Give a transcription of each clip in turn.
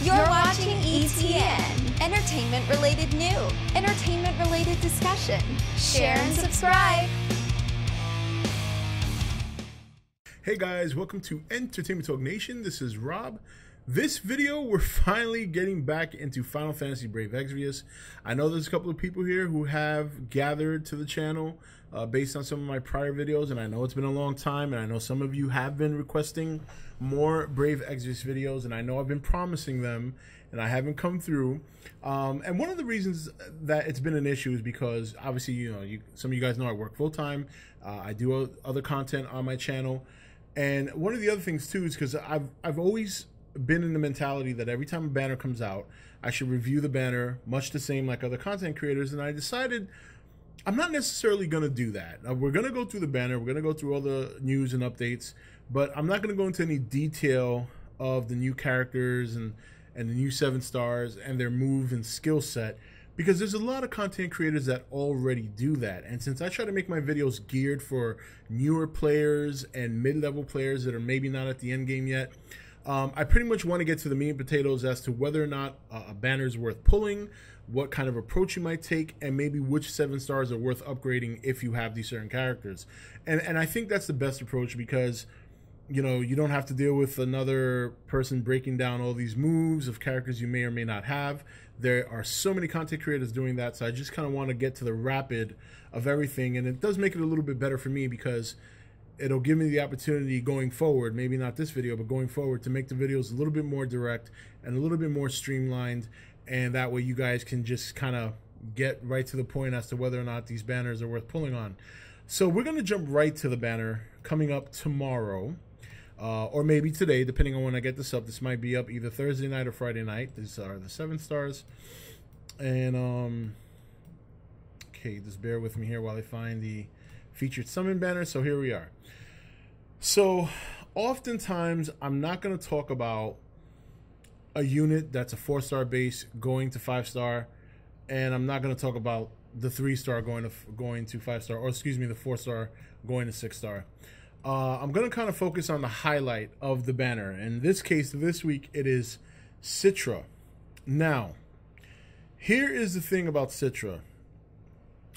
You're watching E.T.N. Entertainment-related new, entertainment-related discussion. Share and subscribe. Hey guys, welcome to Entertainment Talk Nation. This is Rob. This video, we're finally getting back into Final Fantasy Brave Exvius. I know there's a couple of people here who have gathered to the channel based on some of my prior videos, and I know it's been a long time, and I know some of you have been requesting more Brave Exvius videos, and I know I've been promising them, and I haven't come through. And one of the reasons that it's been an issue is because, obviously, some of you guys know I work full-time. I do other content on my channel. And one of the other things, too, is because I've always been in the mentality that every time a banner comes out, I should review the banner, much the same like other content creators. And I decided I'm not necessarily going to do that. We're going to go through the banner. We're going to go through all the news and updates. But I'm not going to go into any detail of the new characters and the new 7 stars and their move and skill set, because there's a lot of content creators that already do that. And since I try to make my videos geared for newer players and mid-level players that are maybe not at the end game yet, I pretty much want to get to the meat and potatoes as to whether or not a banner is worth pulling, what kind of approach you might take, and maybe which 7 stars are worth upgrading if you have these certain characters. And I think that's the best approach, because you don't have to deal with another person breaking down all these moves of characters you may or may not have. There are so many content creators doing that, so I just kind of want to get to the rapid of everything, and it does make it a little bit better for me, because it'll give me the opportunity going forward, maybe not this video, but going forward, to make the videos a little bit more direct and a little bit more streamlined, and that way you guys can just kind of get right to the point as to whether or not these banners are worth pulling on. So we're going to jump right to the banner coming up tomorrow. Or maybe today, depending on when I get this up. This might be up either Thursday night or Friday night. These are the 7 stars. And, okay, just bear with me here while I find the featured summon banner. So here we are. So, oftentimes, I'm not going to talk about a unit that's a 4-star base going to 5-star. And I'm not going to talk about the 3-star going to 5-star. Or, excuse me, the 4-star going to 6-star. I'm going to kind of focus on the highlight of the banner. In this case, this week, it is Citra. Now, here is the thing about Citra.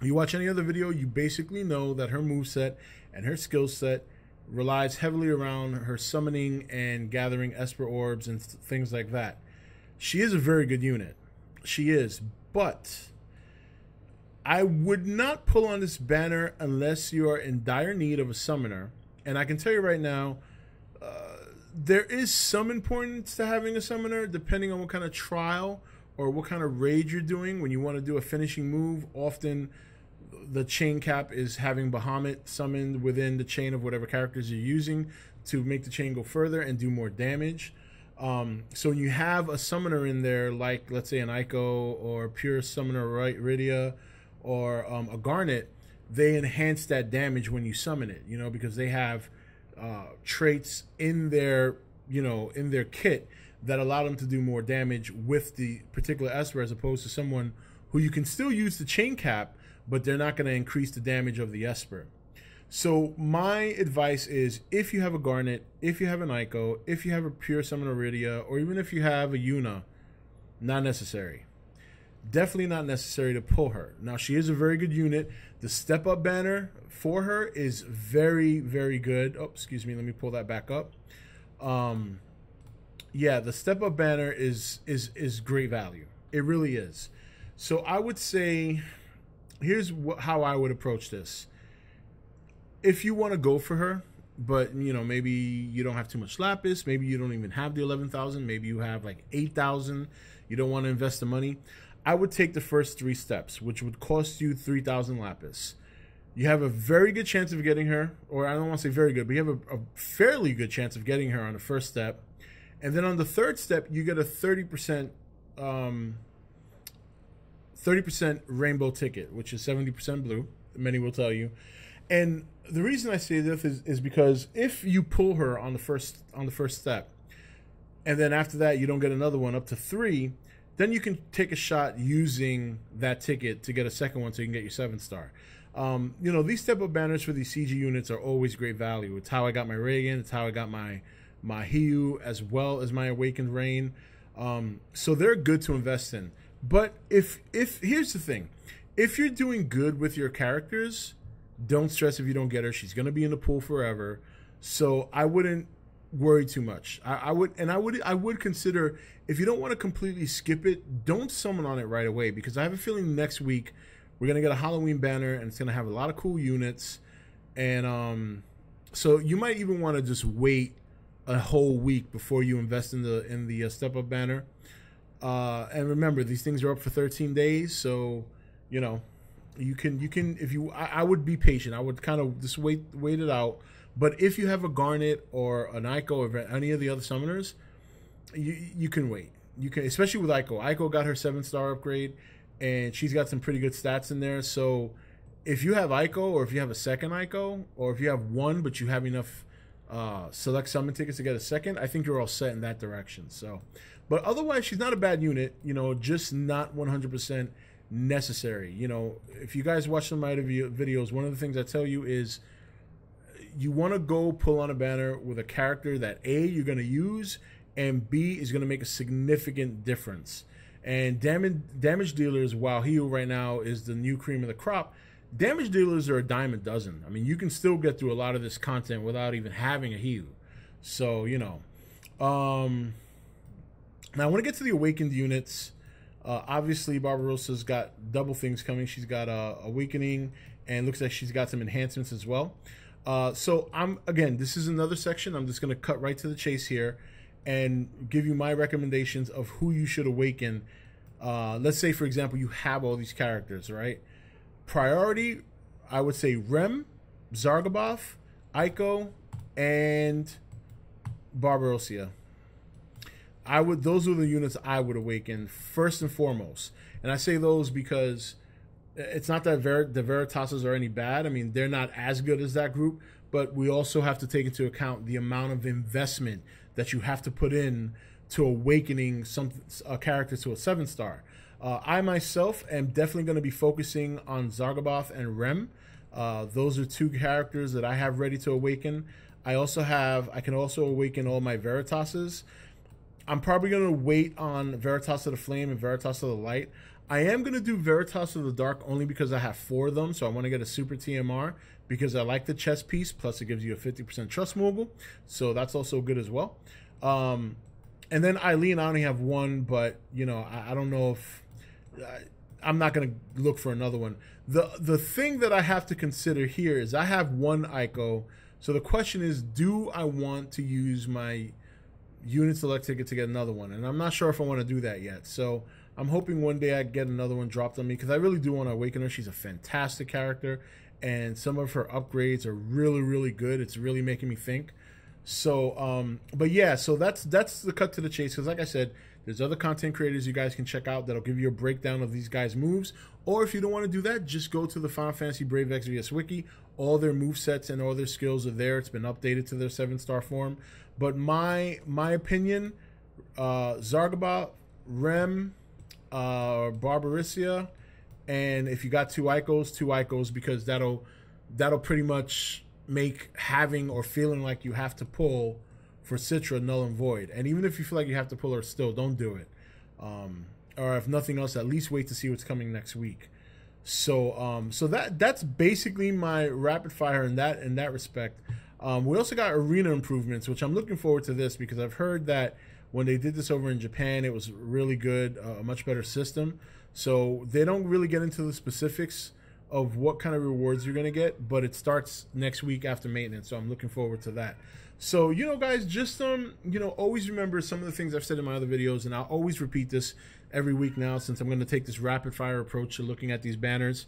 You watch any other video, you basically know that her moveset and her skill set relies heavily around her summoning and gathering Esper orbs and things like that. She is a very good unit. She is, but I would not pull on this banner unless you are in dire need of a summoner. And I can tell you right now, there is some importance to having a summoner, depending on what kind of trial or what kind of raid you're doing. When you want to do a finishing move, often the chain cap is having Bahamut summoned within the chain of whatever characters you're using to make the chain go further and do more damage. So when you have a summoner in there, like let's say an Ico or Pure Summoner Rydia or a Garnet, they enhance that damage when you summon it, because they have traits in their, in their kit that allow them to do more damage with the particular Esper, as opposed to someone who you can still use the chain cap, but they're not going to increase the damage of the Esper. So my advice is, if you have a Garnet, if you have an Ico, if you have a Pure Summoner Rydia, or even if you have a Yuna, not necessary. Definitely not necessary to pull her. Now, she is a very good unit. The step-up banner for her is very, very good. Oh, excuse me. Let me pull that back up. Yeah, the step-up banner is great value. It really is. So I would say, here's how I would approach this. If you want to go for her, but, maybe you don't have too much lapis. Maybe you don't even have the 11,000. Maybe you have like 8,000. You don't want to invest the money. I would take the first 3 steps, which would cost you 3,000 lapis. You have a very good chance of getting her, or I don't want to say very good, but you have a fairly good chance of getting her on the first step. And then on the 3rd step, you get a 30% rainbow ticket, which is 70% blue, many will tell you. And the reason I say this is because if you pull her on the first step, and then after that you don't get another one up to 3, then you can take a shot using that ticket to get a second one so you can get your 7-star. These step-up banners for these CG units are always great value. It's how I got my Reagan. It's how I got my Hiyu, as well as my Awakened Rain. So they're good to invest in. But if here's the thing, if you're doing good with your characters, don't stress if you don't get her. She's gonna be in the pool forever. So I wouldn't worry too much. I would consider, if you don't want to completely skip it, don't summon on it right away, because I have a feeling next week we're gonna get a Halloween banner and it's gonna have a lot of cool units, and so you might even want to just wait a whole week before you invest in the step up banner. And remember, these things are up for 13 days, so you know you can if you I would be patient. I would kind of just wait it out. But if you have a Garnet or an Ico or any of the other summoners, you can wait. You can, especially with Ico. Ico got her 7-star upgrade, and she's got some pretty good stats in there. So if you have Ico, or if you have a second Ico, or if you have one but you have enough select summon tickets to get a second, I think you're all set in that direction. So, but otherwise, she's not a bad unit. You know, just not 100% necessary. You know, if you guys watch some of my videos, one of the things I tell you is, you want to go pull on a banner with a character that A, you're going to use, and B, is going to make a significant difference. And damage dealers, while heal right now is the new cream of the crop, damage dealers are a dime a dozen. I mean, you can still get through a lot of this content without even having a heal. So, you know. Now, I want to get to the Awakened units. Obviously, Barbarossa's got double things coming. She's got Awakening, and looks like she's got some enhancements as well. So again, this is another section. I'm just going to cut right to the chase here and give you my recommendations of who you should awaken. Let's say, for example, you have all these characters, right? Priority, I would say Rem, Zargaboth, Ico, and Barbarossa. Those are the units I would awaken first and foremost. And I say those because it's not that the Veritasas are any bad. I mean, they're not as good as that group, but we also have to take into account the amount of investment that you have to put in to awakening a character to a 7-star. I myself am definitely going to be focusing on Zargaboth and Rem. Those are two characters that I have ready to awaken. I can also awaken all my Veritasas. I'm probably going to wait on Veritas of the Flame and Veritas of the Light. I am going to do Veritas of the Dark only because I have 4 of them, so I want to get a super TMR because I like the chest piece, plus it gives you a 50% trust mogul, so that's also good as well. And then Eileen, I only have 1, but, you know, I don't know if... I'm not going to look for another one. The thing that I have to consider here is I have 1 Ico, so the question is, do I want to use my unit select ticket to get another one? And I'm not sure if I want to do that yet, so... I'm hoping one day I get another one dropped on me, because I really do want to awaken her. She's a fantastic character, and some of her upgrades are really, really good. It's really making me think. So, but yeah, so that's the cut to the chase, because like I said, there's other content creators you guys can check out that'll give you a breakdown of these guys' moves. Or if you don't want to do that, just go to the Final Fantasy Brave Exvius wiki. All their movesets and all their skills are there. It's been updated to their 7-star form. But my opinion, Zargaboth, Rem, Barbarossa, and if you got 2 Icos, because that'll pretty much make having or feeling like you have to pull for Citra null and void. And even if you feel like you have to pull her still, don't do it. Or if nothing else, at least wait to see what's coming next week. So that's basically my rapid fire in that respect. We also got arena improvements, which I'm looking forward to this, because I've heard that when they did this over in Japan, it was really good, a much better system. So they don't really get into the specifics of what kind of rewards you're going to get, but it starts next week after maintenance, so I'm looking forward to that. So, you know, guys, just, you know, always remember some of the things I've said in my other videos, and I'll always repeat this every week now, since I'm going to take this rapid-fire approach to looking at these banners.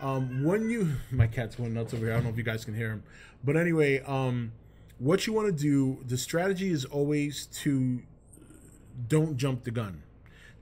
My cat's going nuts over here. I don't know if you guys can hear him. But anyway, what you want to do, the strategy is always to don't jump the gun.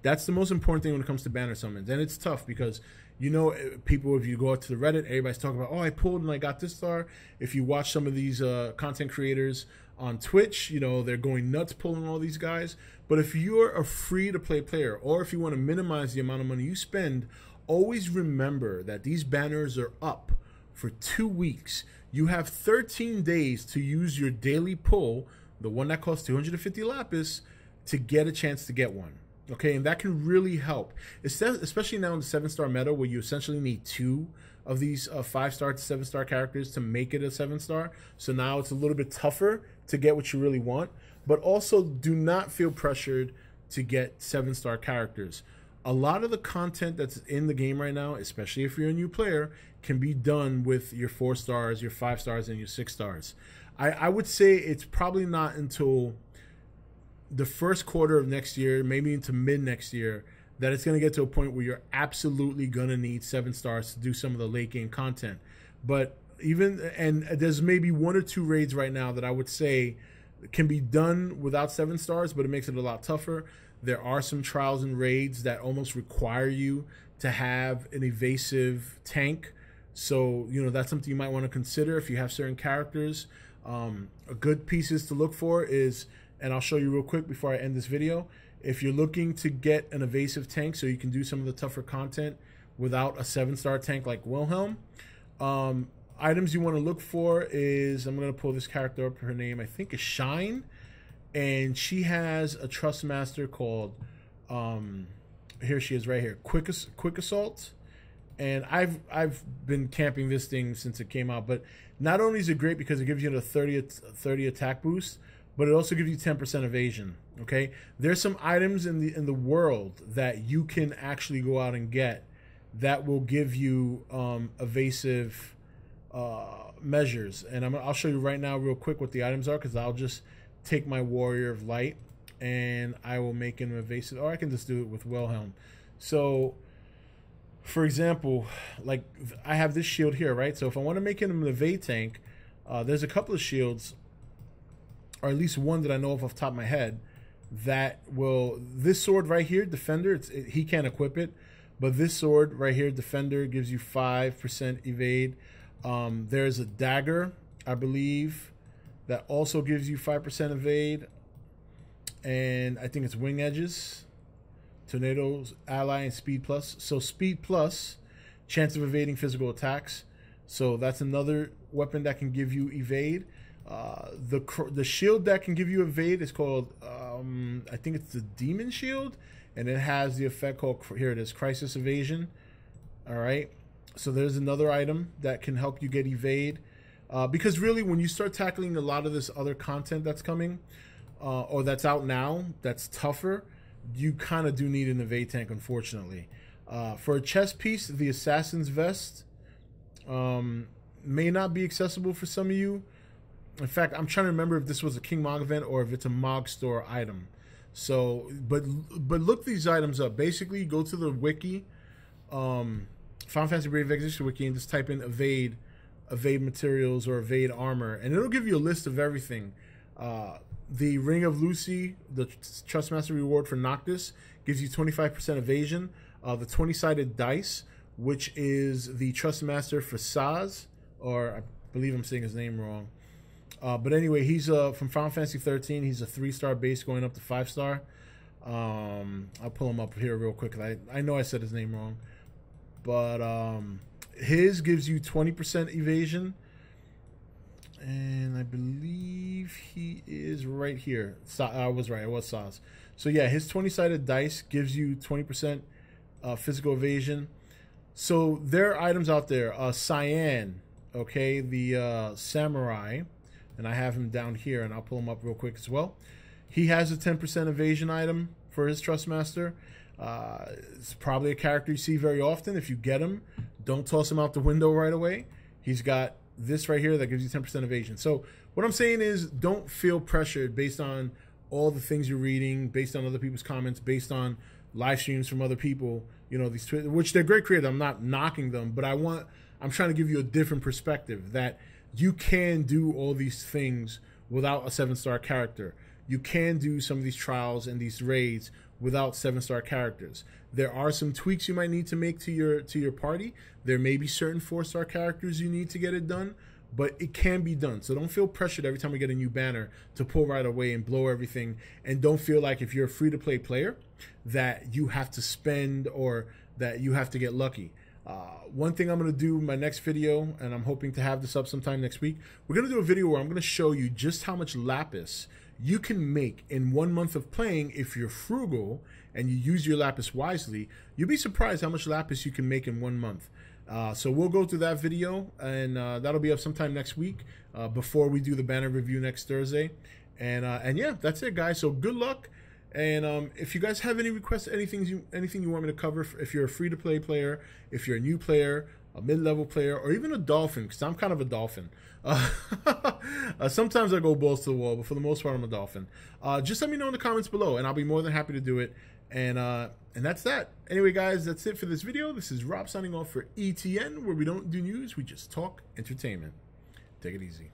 That's the most important thing when it comes to banner summons. And it's tough because, you know, people, if you go out to the Reddit, everybody's talking about, oh, I pulled and I got this star. If you watch some of these content creators on Twitch, you know, they're going nuts pulling all these guys. But if you're a free-to-play player, or if you want to minimize the amount of money you spend, always remember that these banners are up for 2 weeks. You have 13 days to use your daily pull, the one that costs 250 lapis, to get a chance to get one. Okay, and that can really help, especially now in the 7-star meta where you essentially need 2 of these 5-star to 7-star characters to make it a 7-star. So now it's a little bit tougher to get what you really want, but also do not feel pressured to get 7-star characters. A lot of the content that's in the game right now, especially if you're a new player, can be done with your 4 stars, your 5 stars, and your 6 stars. I would say it's probably not until the first quarter of next year, maybe into mid next year, that it's going to get to a point where you're absolutely going to need 7 stars to do some of the late game content. But and there's maybe 1 or 2 raids right now that I would say can be done without 7 stars, but it makes it a lot tougher. There are some trials and raids that almost require you to have an evasive tank. So, that's something you might want to consider if you have certain characters. A good pieces to look for is, and I'll show you real quick before I end this video, if you're looking to get an evasive tank so you can do some of the tougher content without a 7-star tank like Wilhelm, items you want to look for is, I'm going to pull this character up, her name I think is Shine, and she has a Trust Master called, here she is right here, Quick Assault. And I've been camping this thing since it came out, but not only is it great because it gives you a 30 attack boost, but it also gives you 10% evasion. Okay, there's some items in the world that you can actually go out and get that will give you evasive measures, and I'll show you right now real quick what the items are, because I'll just take my Warrior of Light and I will make him evasive, or I can just do it with Wilhelm. So, for example, like I have this shield here, right? So if I want to make him an evade tank, there's a couple of shields, or at least one that I know of off the top of my head, that will, this sword right here, Defender, he can't equip it, but this sword right here, Defender, gives you 5% evade. There's a dagger, I believe, that also gives you 5% evade, and I think it's Wing Edges, Tornadoes, Ally, and Speed Plus. So Speed Plus, chance of evading physical attacks. So that's another weapon that can give you evade. The shield that can give you evade is called, I think it's the Demon Shield, and it has the effect called, here it is, Crisis Evasion. All right, so there's another item that can help you get evade, because really when you start tackling a lot of this other content that's coming, or that's out now, that's tougher, you kind of do need an evade tank, unfortunately. For a chest piece, the Assassin's Vest may not be accessible for some of you. In fact, I'm trying to remember if this was a King Mog event or if it's a Mog store item. So, but look these items up. Basically, go to the wiki, Final Fantasy Brave Exvius wiki, and just type in evade materials or evade armor, and it'll give you a list of everything. The Ring of Lucy, the Trustmaster reward for Noctis, gives you 25% evasion. The 20-sided dice, which is the Trustmaster for Saz, or I believe I'm saying his name wrong. But anyway, he's from Final Fantasy 13. He's a 3-star base going up to 5-star. I'll pull him up here real quick. I know I said his name wrong. But his gives you 20% evasion. And I believe he is right here. I was right. It was Saz. So yeah, his 20-sided dice gives you 20% physical evasion. So there are items out there. Cyan, okay, the Samurai. And I have him down here, and I'll pull him up real quick as well. He has a 10% evasion item for his Trustmaster. It's probably a character you see very often. If you get him, don't toss him out the window right away. He's got this right here that gives you 10% evasion. So what I'm saying is, don't feel pressured based on all the things you're reading, based on other people's comments, based on live streams from other people, these which they're great creators. I'm not knocking them, but I'm trying to give you a different perspective that you can do all these things without a 7-star character. You can do some of these trials and these raids without 7-star characters. There are some tweaks you might need to make to your party. There may be certain 4-star characters you need to get it done, but it can be done. So don't feel pressured every time we get a new banner to pull right away and blow everything. And don't feel like if you're a free-to-play player that you have to spend or that you have to get lucky. One thing I'm going to do in my next video, and I'm hoping to have this up sometime next week, we're going to do a video where I'm going to show you just how much lapis you can make in 1 month of playing if you're frugal and you use your lapis wisely. You'll be surprised how much lapis you can make in 1 month. So we'll go through that video, and that'll be up sometime next week before we do the banner review next Thursday. And yeah, that's it, guys. So good luck. And if you guys have any requests, anything you want me to cover, if you're a free-to-play player, if you're a new player, a mid-level player, or even a dolphin, because I'm kind of a dolphin. Sometimes I go balls to the wall, but for the most part, I'm a dolphin. Just let me know in the comments below, and I'll be more than happy to do it. And that's that. Anyway, guys, that's it for this video. This is Rob signing off for E.T.N, where we don't do news, we just talk entertainment. Take it easy.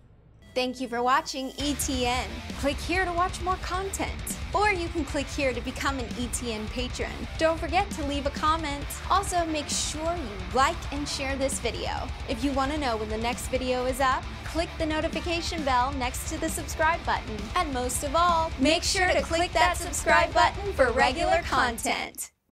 Thank you for watching E.T.N. Click here to watch more content. Or you can click here to become an E.T.N. patron. Don't forget to leave a comment. Also, make sure you like and share this video. If you want to know when the next video is up, click the notification bell next to the subscribe button. And most of all, make sure to click that subscribe button for regular content.